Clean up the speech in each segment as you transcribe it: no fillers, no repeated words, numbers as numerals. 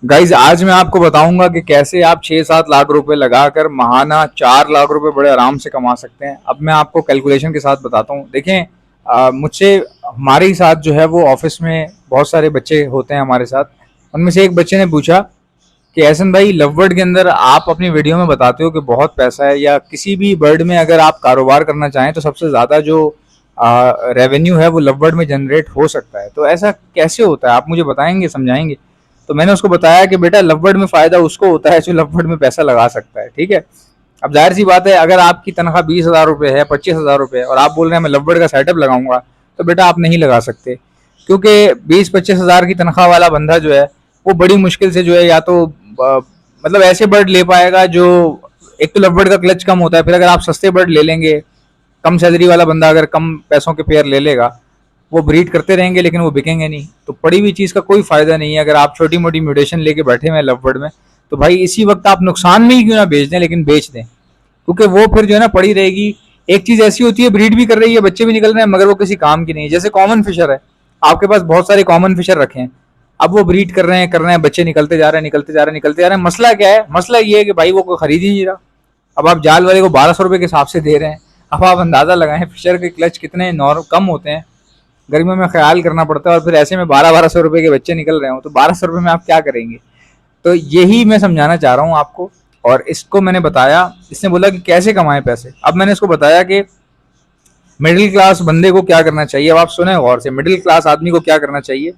Guys आज मैं आपको बताऊंगा कि कैसे आप 6-7 लाख रुपए लगाकर महाना 4 लाख रुपए बड़े आराम से कमा सकते हैं। अब मैं आपको कैलकुलेशन के साथ बताता हूँ। देखें, मुझसे हमारे ही साथ जो है वो ऑफिस में बहुत सारे बच्चे होते हैं हमारे साथ। उनमें से एक बच्चे ने पूछा कि एहसन भाई, लव बर्ड के अंदर आप अपनी वीडियो में बताते हो कि बहुत पैसा है, या किसी भी बर्ड में अगर आप कारोबार करना चाहें तो सबसे ज़्यादा जो रेवेन्यू है वो लव बर्ड में जनरेट हो सकता है, तो ऐसा कैसे होता है? आप मुझे बताएंगे, समझाएंगे? तो मैंने उसको बताया कि बेटा, लव बर्ड में फ़ायदा उसको होता है जो लव बर्ड में पैसा लगा सकता है। ठीक है। अब जाहिर सी बात है, अगर आपकी तनख्वाह 20,000 रुपये है, 25,000 रुपये है, और आप बोल रहे हैं मैं लव बर्ड का सेटअप लगाऊंगा, तो बेटा आप नहीं लगा सकते। क्योंकि 20-25 हज़ार की तनख्वाह वाला बंदा जो है वो बड़ी मुश्किल से जो है या तो मतलब ऐसे बर्ड ले पाएगा जो, एक तो लव बर्ड का क्लच कम होता है, फिर अगर आप सस्ते बर्ड ले लेंगे, कम सैलरी वाला बंदा अगर कम पैसों के पेयर ले लेगा, वो ब्रीड करते रहेंगे लेकिन वो बिकेंगे नहीं। तो पड़ी हुई चीज़ का कोई फायदा नहीं है। अगर आप छोटी मोटी म्यूटेशन लेके बैठे हुए हैं लव बर्ड में, तो भाई इसी वक्त आप नुकसान में ही क्यों ना बेच दें, लेकिन बेच दें, क्योंकि वो फिर जो है ना पड़ी रहेगी। एक चीज़ ऐसी होती है, ब्रीड भी कर रही है, बच्चे भी निकल रहे हैं, मगर वो किसी काम की नहीं है। जैसे कॉमन फिशर है, आपके पास बहुत सारे कॉमन फिशर रखे हैं, अब वो ब्रीड कर रहे हैं, बच्चे निकलते जा रहे हैं, निकलते जा रहे हैं, निकलते जा रहे हैं। मसला क्या है? मसला ये है कि भाई वो कोई खरीद ही नहीं रहा। अब आप जाल वाले को 1200 रुपये के हिसाब से दे रहे हैं। अब आप अंदाजा लगाएं फिशर के क्लच कितने कम होते हैं, गर्मियों में ख्याल करना पड़ता है, और फिर ऐसे में 1200-1200 रुपये के बच्चे निकल रहे हो, तो 1200 रुपये में आप क्या करेंगे? तो यही मैं समझाना चाह रहा हूँ आपको। और इसको मैंने बताया, इसने बोला कि कैसे कमाएं पैसे। अब मैंने इसको बताया कि मिडिल क्लास बंदे को क्या करना चाहिए। अब आप सुने गौर से, मिडिल क्लास आदमी को क्या करना चाहिए।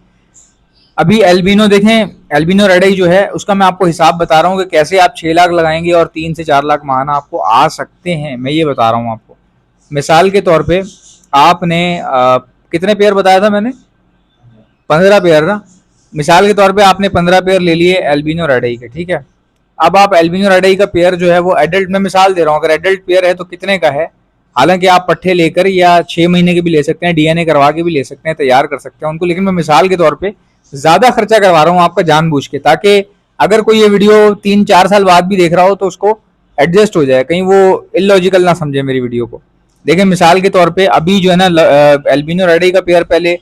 अभी एल्बिनो देखें, एल्बिनो रेड आई जो है उसका मैं आपको हिसाब बता रहा हूँ कि कैसे आप 6 लाख लगाएंगे और 3 से 4 लाख महाना आपको आ सकते हैं। मैं ये बता रहा हूँ आपको। मिसाल के तौर पे आपने कितने पेयर बताया था मैंने? 15 पेयर ना। मिसाल के तौर पे आपने 15 पेयर ले लिए एल्बिनो रेड आई के। ठीक है। अब आप एल्बिनो रेड आई का पेयर जो है वो एडल्ट में, मिसाल दे रहा हूँ, अगर एडल्ट पेयर है तो कितने का है। हालांकि आप पट्ठे लेकर या 6 महीने के भी ले सकते हैं, डीएनए करवा के भी ले सकते हैं, तैयार कर सकते हैं उनको, लेकिन मैं मिसाल के तौर पे ज्यादा खर्चा करवा रहा हूँ आपका जानबूझ के, ताकि अगर कोई ये वीडियो 3-4 साल बाद भी देख रहा हो तो उसको एडजस्ट हो जाए, कहीं वो इलॉजिकल ना समझे मेरी वीडियो को। देखिए मिसाल के तौर पे अभी जो है ना, एल्बिनो रेड आई का पेयर पहले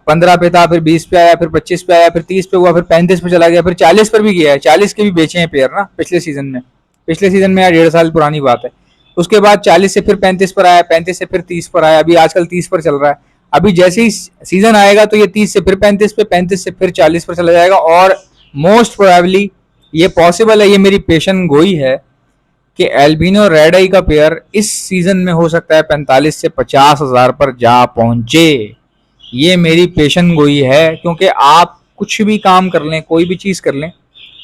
15 पे था, फिर 20 पे आया, फिर 25 पे आया, फिर 30 पे हुआ, फिर 35 पे चला गया, फिर 40 पर भी गया है। 40 के भी बेचे हैं पेयर ना पिछले सीजन में। पिछले सीजन में, 1.5 साल पुरानी बात है। उसके बाद 40 से फिर 35 पर आया, 35 से फिर 30 पर आया, अभी आजकल 30 पर चल रहा है। अभी जैसे ही सीजन आएगा तो ये 30 से फिर 35 पे, 35 से फिर 40 पर चला जाएगा। और मोस्ट प्रोबेबली ये पॉसिबल है, ये मेरी पेशन गोई है कि एल्बिनो रेड आई का पेयर इस सीजन में हो सकता है 45 से 50 हज़ार पर जा पहुंचे। ये मेरी पेशन गोई है, क्योंकि आप कुछ भी काम कर लें, कोई भी चीज़ कर लें,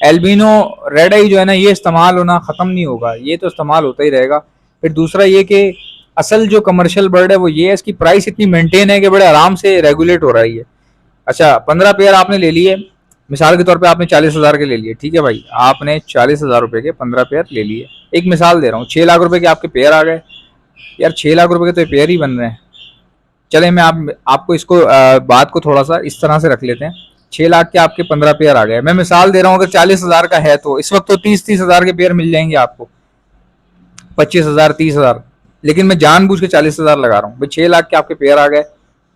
एल्बिनो रेड आई जो है ना, ये इस्तेमाल होना ख़त्म नहीं होगा, ये तो इस्तेमाल होता ही रहेगा। फिर दूसरा ये कि असल जो कमर्शियल बर्ड है वो ये है, इसकी प्राइस इतनी मेंटेन है कि बड़े आराम से रेगुलेट हो रहा है ये। अच्छा, 15 पेयर आपने ले लिए, मिसाल के तौर पे आपने 40 हज़ार के ले लिए। ठीक है भाई, आपने 40 हज़ार रुपये के 15 पेयर ले लिए। एक मिसाल दे रहा हूँ, 6 लाख रुपये के आपके पेयर आ गए। यार 6 लाख रुपये के तो पेयर ही बन रहे हैं। चले मैं आपको इसको बात को थोड़ा सा इस तरह से रख लेते हैं। 6 लाख के आपके 15 पेयर आ गए। मैं मिसाल दे रहा हूँ, अगर 40 हज़ार का है तो इस वक्त तो 30-30 हज़ार के पेयर मिल जाएंगे आपको, 25 हज़ार, 30 हज़ार। लेकिन मैं जानबूझ के 40 हज़ार लगा रहा हूँ भाई। 6 लाख के आपके पेयर आ गए।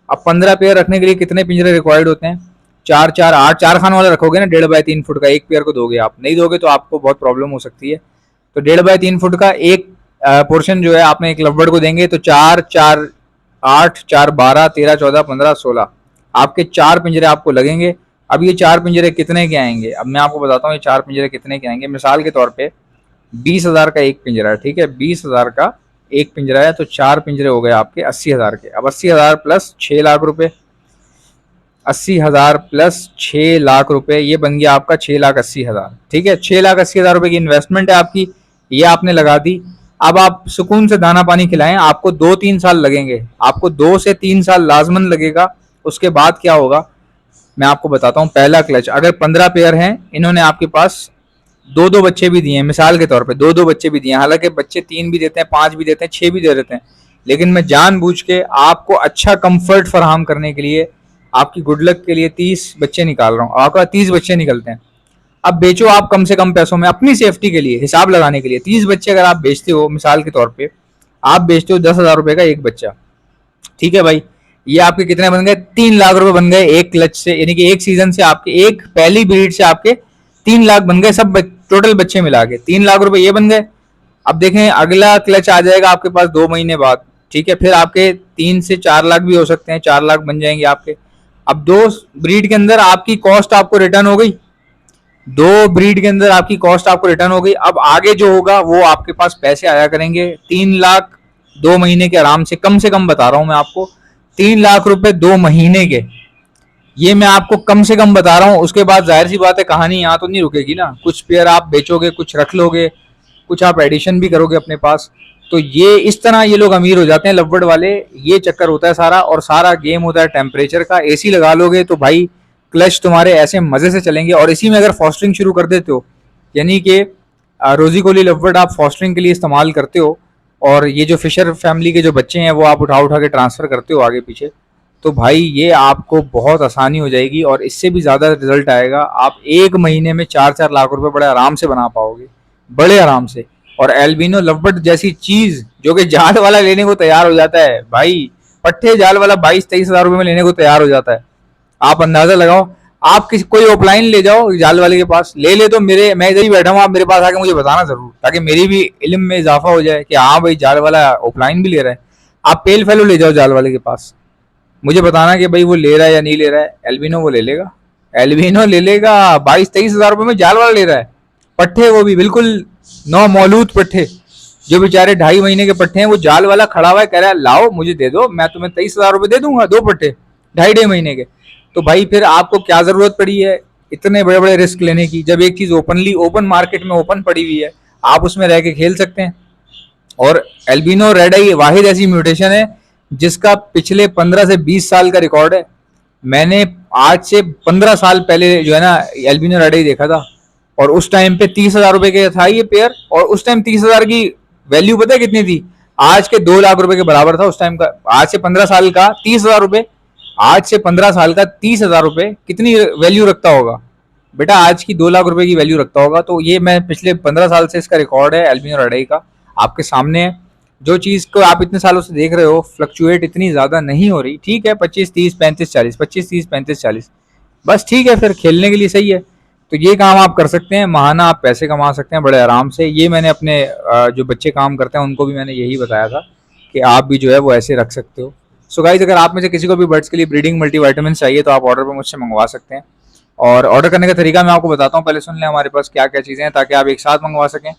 अब 15 पेयर रखने के लिए कितने पिंजरे रिक्वायर्ड होते हैं? 4-4-8, 4 खान वाला रखोगे ना, 1.5 बाय 3 फुट का। एक पेयर को दोगे आप, नहीं दोगे तो आपको बहुत प्रॉब्लम हो सकती है। तो 1.5 बाय 3 फुट का एक पोर्शन जो है आपने एक लवबर्ड को देंगे, तो 4-4-8, 4-12-13-14-15-16 आपके 4 पिंजरे आपको लगेंगे। अब ये 4 पिंजरे कितने के आएंगे? अब मैं आपको बताता हूँ ये 4 पिंजरे कितने के आएंगे। मिसाल के तौर पे 20 हज़ार का एक पिंजरा है। ठीक है, 20 हज़ार का एक पिंजरा है, तो 4 पिंजरे हो गए आपके 80 हज़ार के। अब 80 हज़ार प्लस 6 लाख रुपए, 80 हज़ार प्लस 6 लाख रुपए, ये बन गया आपका 6,80,000। ठीक है, 6,80,000 रुपए की इन्वेस्टमेंट है आपकी, ये आपने लगा दी। अब आप सुकून से दाना पानी खिलाएं, आपको 2-3 साल लगेंगे, आपको 2 से 3 साल लाजमन लगेगा। उसके बाद क्या होगा मैं आपको बताता हूँ। पहला क्लच, अगर 15 पेयर हैं, इन्होंने आपके पास 2-2 बच्चे भी दिए हैं, मिसाल के तौर पे 2-2 बच्चे भी दिए हैं। हालांकि बच्चे 3 भी देते हैं, 5 भी देते हैं, 6 भी दे देते हैं, लेकिन मैं जानबूझ के आपको अच्छा कंफर्ट फराहम करने के लिए, आपकी गुड लक के लिए 30 बच्चे निकाल रहा हूँ। आपका 30 बच्चे निकलते हैं। अब बेचो आप कम से कम पैसों में, अपनी सेफ्टी के लिए, हिसाब लगाने के लिए। 30 बच्चे अगर आप बेचते हो, मिसाल के तौर पे आप बेचते हो 10,000 रुपए का एक बच्चा। ठीक है भाई, ये आपके कितने बन गए? 3 लाख रुपए बन गए एक क्लच से, यानी कि एक सीजन से आपके, एक पहली ब्रीड से आपके 3 लाख बन गए सब टोटल बच्चे मिला के 3 लाख रुपए ये बन गए। अब देखें अगला क्लच आ जाएगा आपके पास 2 महीने बाद, ठीक है, फिर आपके 3 से 4 लाख भी हो सकते हैं, 4 लाख बन जाएंगे आपके। अब 2 ब्रीड के अंदर आपकी कॉस्ट आपको रिटर्न हो गई, 2 ब्रीड के अंदर आपकी कॉस्ट आपको रिटर्न हो गई। अब आगे जो होगा वो आपके पास पैसे आया करेंगे 3 लाख 2 महीने के आराम से कम बता रहा हूं मैं आपको, 3 लाख रुपए 2 महीने के, ये मैं आपको कम से कम बता रहा हूँ। उसके बाद जाहिर सी बात है कहानी यहाँ तो नहीं रुकेगी ना, कुछ पेयर आप बेचोगे, कुछ रख लोगे, कुछ आप एडिशन भी करोगे अपने पास। तो ये इस तरह ये लोग अमीर हो जाते हैं लवबर्ड वाले, ये चक्कर होता है सारा। और सारा गेम होता है टेम्परेचर का। एसी लगा लोगे तो भाई क्लच तुम्हारे ऐसे मजे से चलेंगे। और इसी में अगर फॉस्टरिंग शुरू कर देते हो, यानी कि रोजी कोली लवबर्ड आप फॉस्टरिंग के लिए इस्तेमाल करते हो, और ये जो फिशर फैमिली के जो बच्चे हैं वो आप उठा उठा के ट्रांसफर करते हो आगे पीछे, तो भाई ये आपको बहुत आसानी हो जाएगी और इससे भी ज़्यादा रिजल्ट आएगा। आप 1 महीने में 4-4 लाख रुपए बड़े आराम से बना पाओगे, बड़े आराम से। और एल्बिनो लवबर्ड जैसी चीज़ जो कि जाल वाला लेने को तैयार हो जाता है भाई, पट्टे जाल वाला 22-23 हज़ार रुपये में लेने को तैयार हो जाता है। आप अंदाज़ा लगाओ, आप किसी कोई ऑफलाइन ले जाओ जाल वाले के पास, ले तो मैं इधर ही बैठा हूँ, आप मेरे पास आके मुझे बताना ज़रूर, ताकि मेरी भी इल्म में इजाफा हो जाए कि हाँ भाई जाल वाला ऑफलाइन भी ले रहा है। आप पेल फेलो ले जाओ जाल वाले के पास, मुझे बताना कि भाई वो ले रहा है या नहीं ले रहा है। एल्बिनो वो ले लेगा, एल्बिनो ले लेगा 22-23 हज़ार रुपये में जाल वाला ले रहा है। पट्टे वो भी बिल्कुल नौ मौलूद पट्टे, जो बेचारे 2.5 महीने के पट्टे हैं, वो जाल वाला खड़ा हुआ है कह रहा है लाओ मुझे दे दो, मैं तुम्हें 23 हज़ार रुपये दे दूंगा 2 पट्टे 2.5 महीने के। तो भाई फिर आपको क्या जरूरत पड़ी है इतने बड़े बड़े रिस्क लेने की, जब एक चीज ओपन मार्केट में ओपन पड़ी हुई है, आप उसमें रह के खेल सकते हैं। और एल्बिनो रेड आई वाहिद ऐसी म्यूटेशन है जिसका पिछले 15 से 20 साल का रिकॉर्ड है। मैंने आज से 15 साल पहले जो है ना एल्बिनो रेड आई देखा था, और उस टाइम पे 30 हज़ार रुपए के था ये पेयर, और उस टाइम 30 हज़ार की वैल्यू पता है कितनी थी? आज के 2 लाख रुपए के बराबर था उस टाइम का। आज से 15 साल का 30 हज़ार रुपए, आज से 15 साल का 30 हज़ार रुपए कितनी वैल्यू रखता होगा बेटा? आज की 2 लाख रुपए की वैल्यू रखता होगा। तो ये मैं पिछले 15 साल से इसका रिकॉर्ड है एल्बिनो रेड आई का, आपके सामने है। जो चीज को आप इतने सालों से देख रहे हो फ्लक्चुएट इतनी ज्यादा नहीं हो रही, ठीक है 25 30 35 40 25 30 35 40 बस, ठीक है, फिर खेलने के लिए सही है। तो ये काम आप कर सकते हैं, महाना आप पैसे कमा सकते हैं बड़े आराम से। ये मैंने अपने जो बच्चे काम करते हैं उनको भी मैंने यही बताया था कि आप भी जो है वो ऐसे रख सकते हो। सो गाइस, अगर आप में से किसी को भी बर्ड्स के लिए ब्रीडिंग मल्टीविटामिन चाहिए तो आप ऑर्डर पर मुझसे मंगवा सकते हैं। और ऑर्डर करने का तरीका मैं आपको बताता हूँ, पहले सुन लें हमारे पास क्या क्या चीज़ें हैं ताकि आप एक साथ मंगवा सकें।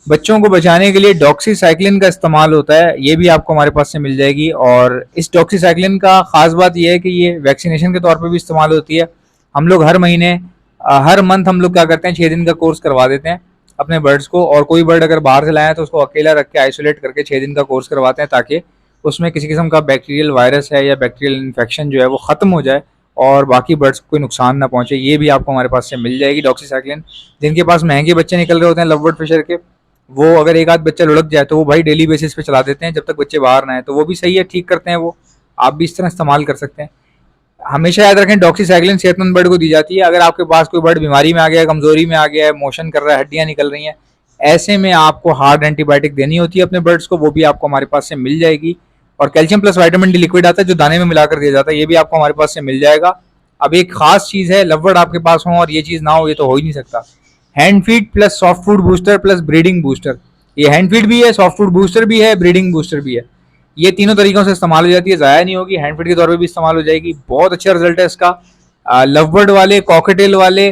बच्चों को बचाने के लिए डॉक्सीसाइक्लिन का इस्तेमाल होता है, ये भी आपको हमारे पास से मिल जाएगी। और इस डॉक्सीसाइक्लिन का खास बात यह है कि ये वैक्सीनेशन के तौर पे भी इस्तेमाल होती है। हम लोग हर महीने हर मंथ हम लोग क्या करते हैं 6 दिन का कोर्स करवा देते हैं अपने बर्ड्स को, और कोई बर्ड अगर बाहर से लाए तो उसको अकेला रख के आइसोलेट करके 6 दिन का कोर्स करवाते हैं ताकि उसमें किसी किस्म का बैक्टीरियल वायरस है या बैक्टीरियल इन्फेक्शन जो है वो ख़त्म हो जाए और बाकी बर्ड्स को कोई नुकसान ना पहुंचे। ये भी आपको हमारे पास से मिल जाएगी डॉक्सीसाइक्लिन। जिनके पास महंगे बच्चे निकल रहे होते हैं लवबर्ड फिशर के, वो अगर एक आध बच्चा लुढ़क जाए तो वो भाई डेली बेसिस पे चला देते हैं जब तक बच्चे बाहर ना आए, तो वो भी सही है, ठीक करते हैं वो। आप भी इस तरह इस्तेमाल कर सकते हैं। हमेशा याद रखें डॉक्सीसाइक्लिन सेहतमंद बर्ड को दी जाती है। अगर आपके पास कोई बर्ड बीमारी में आ गया है, कमजोरी में आ गया है, मोशन कर रहा है, हड्डियां निकल रही हैं, ऐसे में आपको हार्ड एंटीबायोटिक देनी होती है अपने बर्ड्स को, वो भी आपको हमारे पास से मिल जाएगी। और calcium plus vitamin D liquid आता है जो दाने में मिलाकर दिया जाता है, ये भी आपको हमारे पास से मिल जाएगा। अब एक खास चीज है, लवबर्ड आपके पास हो और ये चीज ना हो, ये तो हो ही नहीं सकता। Hand feed plus soft food booster plus breeding booster, ये हैंड फीड भी है, सॉफ्ट फूड बूस्टर भी है, ब्रीडिंग बूस्टर भी है। ये तीनों तरीकों से इस्तेमाल हो जाती है, ज़ाया नहीं होगी, हैंड फीड के तौर पे भी इस्तेमाल हो जाएगी। बहुत अच्छा रिजल्ट है इसका। लवबर्ड वाले, कॉकटेल वाले,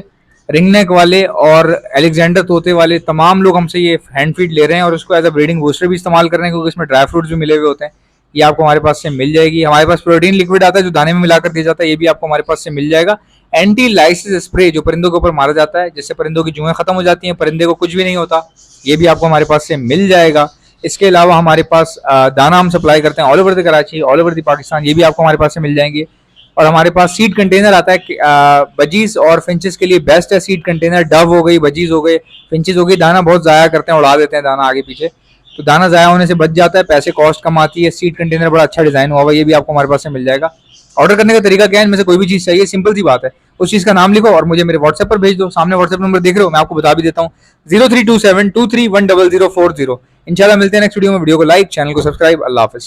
रिंगनेक वाले और एलेक्जेंडर तोते वाले तमाम लोग हमसे ये हैंड फीड ले रहे हैं और उसको एज अ ब्रीडिंग बूस्टर भी इस्तेमाल कर रहे हैं, क्योंकि इसमें ड्राई फ्रूट्स भी मिले हुए होते हैं। ये आपको हमारे पास से मिल जाएगी। हमारे पास प्रोटीन लिक्विड आता है जो दाने में मिलाकर दिया जाता है, ये भी आपको हमारे पास से मिल जाएगा। एंटी लाइसिस स्प्रे जो परिंदों के ऊपर मारा जाता है, जिससे परिंदों की जुएं खत्म हो जाती हैं, परिंदे को कुछ भी नहीं होता, ये भी आपको हमारे पास से मिल जाएगा। इसके अलावा हमारे पास दाना हम सप्लाई करते हैं all over the Karachi, all over the Pakistan, ये भी आपको हमारे पास से मिल जाएंगे। और हमारे पास सीड कंटेनर आता है बजीज और फिंचेस के लिए बेस्ट है सीड कंटेनर। डव हो गई, बजीज हो गए, फिंचेस हो गई, दाना बहुत ज़ाया करते हैं, उड़ा देते हैं दाना आगे पीछे, तो दाना ज़ाया होने से बच जाता है, पैसे कॉस्ट कम आती है। सीड कंटेनर बड़ा अच्छा डिज़ाइन हुआ हुआ, ये भी आपको हमारे पास से मिल जाएगा। ऑर्डर करने का तरीका क्या है, इनमें से कोई भी चीज़ चाहिए, सिंपल सी बात है, उस चीज़ का नाम लिखो और मुझे मेरे व्हाट्सएप पर भेज दो। सामने व्हाट्सएप नंबर देख रहे हो, मैं आपको बता भी देता हूँ, 0327231040। इंशाल्लाह मिलते हैं नेक्स्ट वीडियो में। वीडियो को लाइक, चैनल को सब्सक्राइब। अल्लाह हाफिज़।